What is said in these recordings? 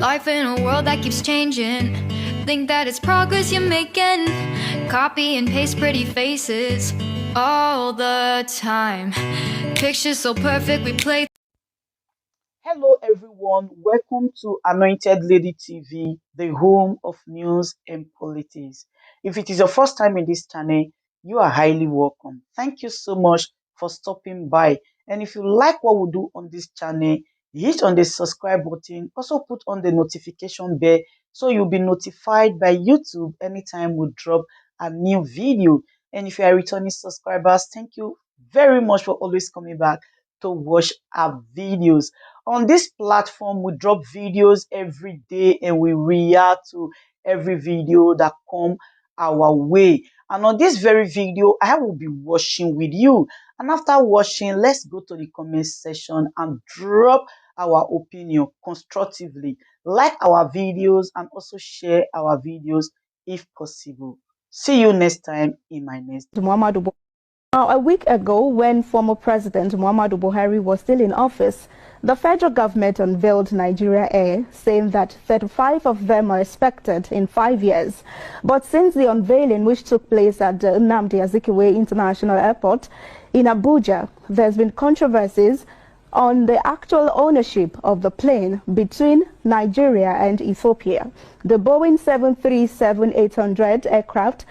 Life in a world that keeps changing. Think that it's progress you're making. Copy and paste pretty faces all the time. Pictures so perfect we play. Hello everyone, welcome to Anointed Lady TV, the home of news and politics. If it is your first time in this channel, you are highly welcome. Thank you so much for stopping by. And if you like what we do on this channel, hit on the subscribe button, also put on the notification bell so you'll be notified by YouTube anytime we drop a new video. And if you are returning subscribers, thank you very much for always coming back to watch our videos. On this platform, we drop videos every day and we react to every video that come our way. And on this very video, I will be watching with you. And after watching, let's go to the comment section and drop our opinion constructively. Like our videos and also share our videos if possible. See you next time in my next video. Now, a week ago, when former President Muhammadu Buhari was still in office, the federal government unveiled Nigeria Air, saying that 35 of them are expected in 5 years. But since the unveiling, which took place at the Nnamdi Azikiwe International Airport in Abuja, there's been controversies on the actual ownership of the plane between Nigeria and Ethiopia. The Boeing 737-800 aircraft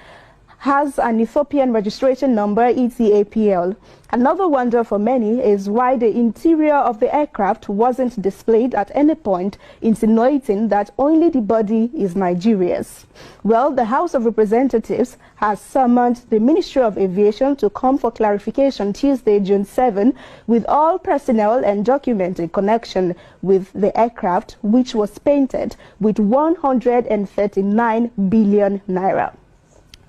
has an Ethiopian registration number, ETAPL. Another wonder for many is why the interior of the aircraft wasn't displayed at any point, insinuating that only the body is Nigeria's. Well, the House of Representatives has summoned the Ministry of Aviation to come for clarification Tuesday, June 7, with all personnel and documents in connection with the aircraft, which was painted with 139 billion naira.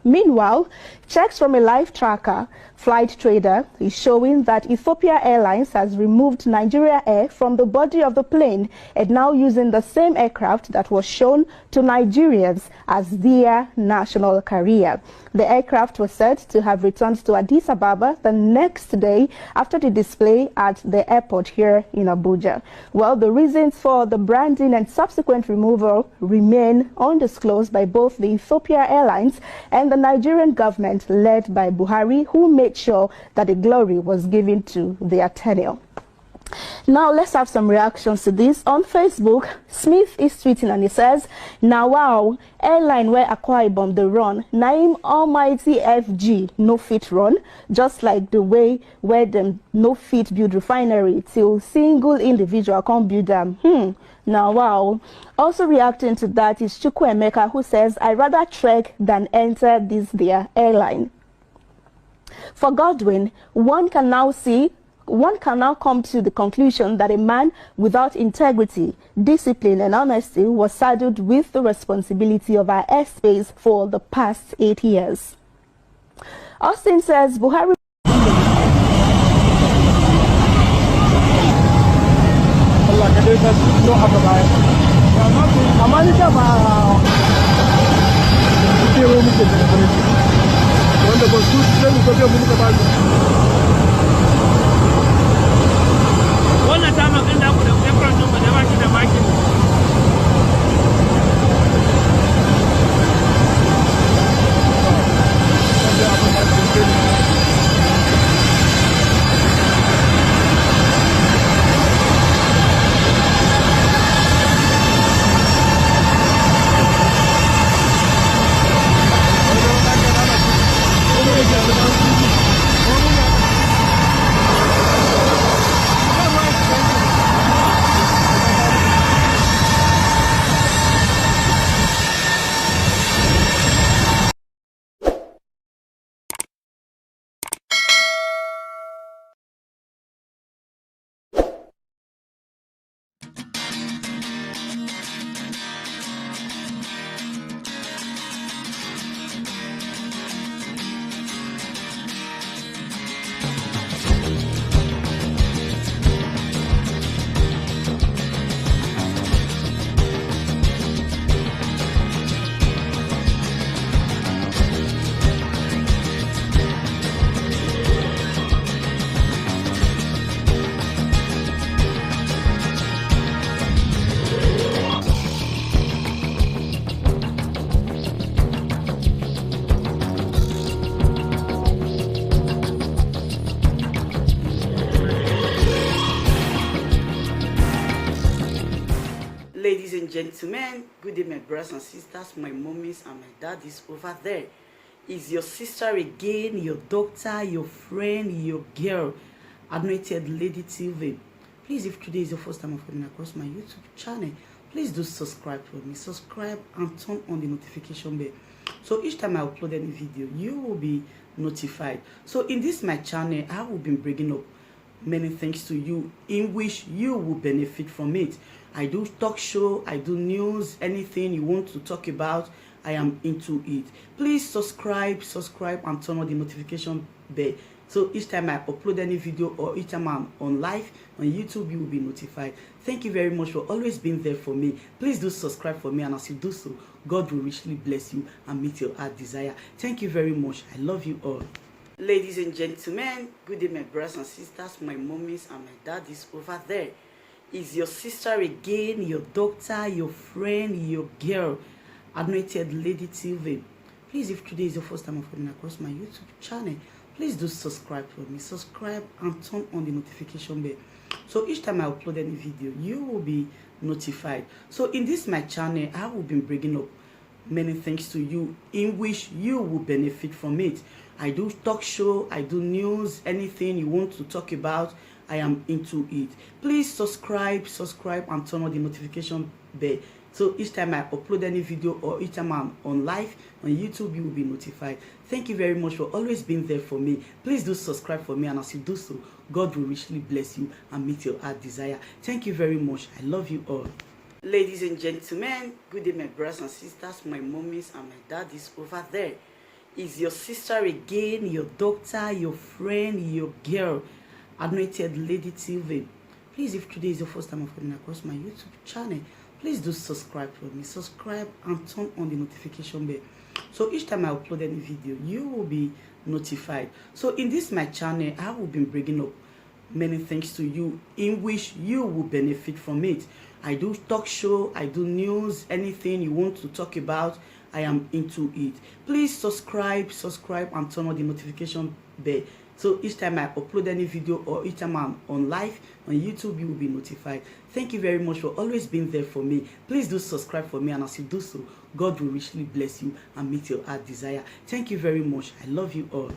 Meanwhile, checks from a live tracker flight trader is showing that Ethiopia Airlines has removed Nigeria Air from the body of the plane and now using the same aircraft that was shown to Nigerians as their national carrier. The aircraft was said to have returned to Addis Ababa the next day after the display at the airport here in Abuja. Well, the reasons for the branding and subsequent removal remain undisclosed by both the Ethiopia Airlines and the Nigerian government led by Buhari, who made sure that the glory was given to their tenure. Now let's have some reactions to this. On Facebook, Smith is tweeting and he says, "Now wow, airline where Akwa Ibom the run, Naim Almighty FG no fit run, just like the way where them no fit build refinery till single individual can't build them. Now wow." Also reacting to that is Chukwuemeka, who says, "I rather trek than enter this their airline." For Godwin, one can now come to the conclusion that a man without integrity, discipline and honesty was saddled with the responsibility of our airspace for the past 8 years. Austin says Buhari Ladies and gentlemen, good day, my brothers and sisters, my mummies and my daddies over there. Is your sister again, your doctor, your friend, your girl, Anointed Lady TV. Please, if today is your first time of coming across my YouTube channel, please do subscribe for me. Subscribe and turn on the notification bell. So each time I upload any video, you will be notified. So in this my channel, I will be bringing up many things to you in which you will benefit from it. I do talk show, I do news, anything you want to talk about, I am into it. Please subscribe and turn on the notification bell. So each time I upload any video or each time I'm on live on YouTube, you will be notified. Thank you very much for always being there for me. Please do subscribe for me, and as you do so, God will richly bless you and meet your heart desire. Thank you very much. I love you all. Ladies and gentlemen, good day, my brothers and sisters, my mummies and my daddies over there. Is your sister again, your doctor, your friend, your girl, Anointed Lady TV. Please, if today is your first time of coming across my YouTube channel, please do subscribe for me. Subscribe and turn on the notification bell. So each time I upload any video, you will be notified. So in this my channel, I will be bringing up many things to you in which you will benefit from it. I do talk show, I do news, anything you want to talk about, I am into it. Please subscribe and turn on the notification bell. So each time I upload any video or each time I'm on live on YouTube, you will be notified. Thank you very much for always being there for me. Please do subscribe for me, and as you do so, God will richly bless you and meet your heart desire. Thank you very much. I love you all. Ladies and gentlemen, good day, my brothers and sisters, my mummies and my daddies over there. Is your sister again, your doctor, your friend, your girl, Anointed Lady TV. Please, if today is your first time of coming across my YouTube channel, please do subscribe for me. Subscribe and turn on the notification bell. So each time I upload any video, you will be notified. So in this my channel, I will be bringing up many things to you in which you will benefit from it. I do talk show, I do news, anything you want to talk about, I am into it. Please subscribe and turn on the notification bell. So each time I upload any video or each time I'm on live on YouTube, you will be notified. Thank you very much for always being there for me. Please do subscribe for me, and as you do so, God will richly bless you and meet your heart desire. Thank you very much. I love you all.